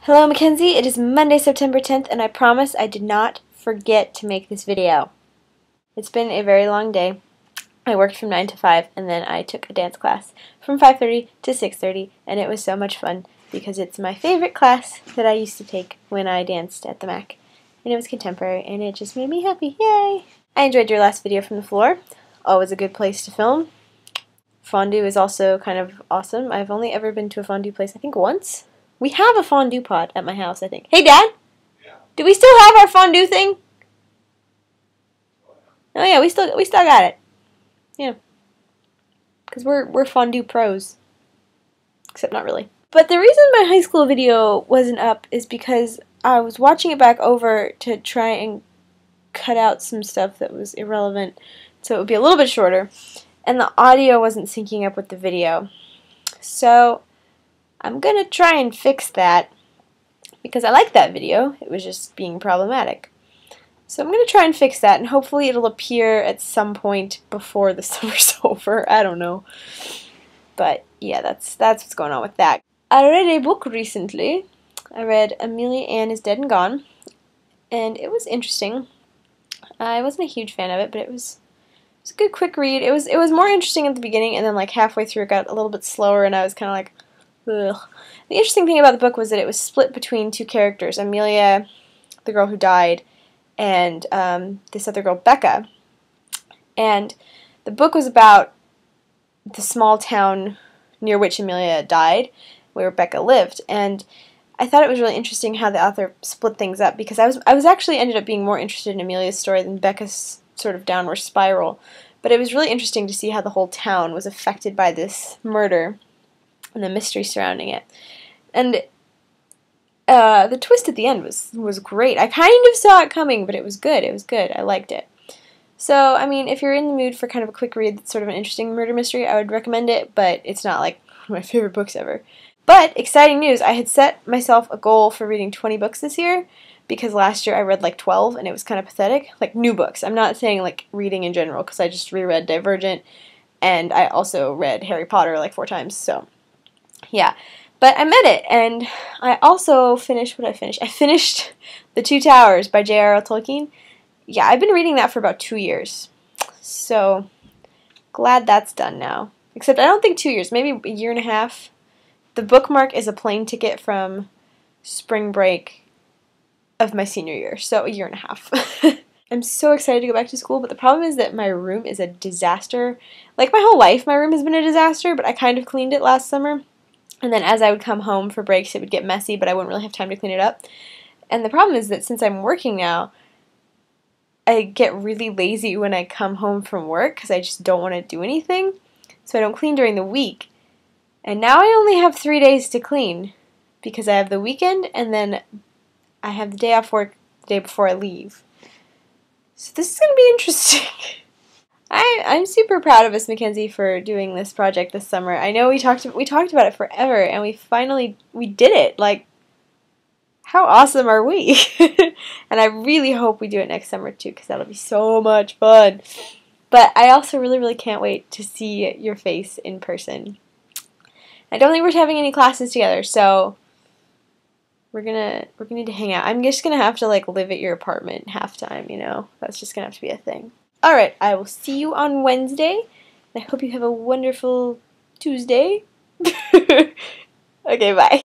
Hello Mackenzie, it is Monday, September 10th, and I promise I did not forget to make this video. It's been a very long day. I worked from 9 to 5, and then I took a dance class from 5:30 to 6:30, and it was so much fun because it's my favorite class that I used to take when I danced at the MAC. And it was contemporary, and it just made me happy. Yay! I enjoyed your last video from the floor. Always a good place to film. Fondue is also kind of awesome. I've only ever been to a fondue place, I think, once. We have a fondue pot at my house, I think. Hey, Dad? Yeah. Do we still have our fondue thing? Oh yeah, we still got it. Yeah. Because we're fondue pros. Except not really. But the reason my high school video wasn't up is because I was watching it back over to try and cut out some stuff that was irrelevant so it would be a little bit shorter. And the audio wasn't syncing up with the video. So I'm gonna try and fix that because I like that video. It was just being problematic. So I'm gonna try and fix that, and hopefully it'll appear at some point before the summer's over. I don't know. But yeah, that's what's going on with that. I read a book recently. I read Amelia is Dead and Gone, and it was interesting. I wasn't a huge fan of it, but it was a good quick read. It was more interesting at the beginning, and then like halfway through it got a little bit slower, and I was kind of like, ugh. The interesting thing about the book was that it was split between two characters, Amelia, the girl who died, and this other girl, Becca. And the book was about the small town near which Amelia died, where Becca lived. And I thought it was really interesting how the author split things up, because I was actually ended up being more interested in Amelia's story than Becca's sort of downward spiral. But it was really interesting to see how the whole town was affected by this murder and the mystery surrounding it. And the twist at the end was great. I kind of saw it coming, but it was good. It was good. I liked it. So, I mean, if you're in the mood for kind of a quick read that's sort of an interesting murder mystery, I would recommend it, but it's not like one of my favorite books ever. But, exciting news, I had set myself a goal for reading 20 books this year, because last year I read like 12, and it was kind of pathetic. Like, new books. I'm not saying like reading in general, because I just reread Divergent, and I also read Harry Potter like 4 times, so yeah. But I met it, and I also finished what I finished. I finished The Two Towers by JRR Tolkien. Yeah, I've been reading that for about 2 years. So, glad that's done now. Except I don't think 2 years, maybe a year and a half. The bookmark is a plane ticket from spring break of my senior year, so a year and a half. I'm so excited to go back to school, but the problem is that my room is a disaster. Like, my whole life, my room has been a disaster, but I kind of cleaned it last summer. And then as I would come home for breaks, it would get messy, but I wouldn't really have time to clean it up. And the problem is that since I'm working now, I get really lazy when I come home from work because I just don't want to do anything. So I don't clean during the week. And now I only have 3 days to clean because I have the weekend and then I have the day off work the day before I leave. So this is going to be interesting. I'm super proud of us, Mackenzie, for doing this project this summer. I know we talked about it forever, and we did it. Like, how awesome are we? And I really hope we do it next summer too, because that'll be so much fun. But I also really, really can't wait to see your face in person. I don't think we're having any classes together, so we're gonna need to hang out. I'm just gonna have to like live at your apartment half time, you know. That's just gonna have to be a thing. Alright, I will see you on Wednesday. I hope you have a wonderful Tuesday. Okay, bye.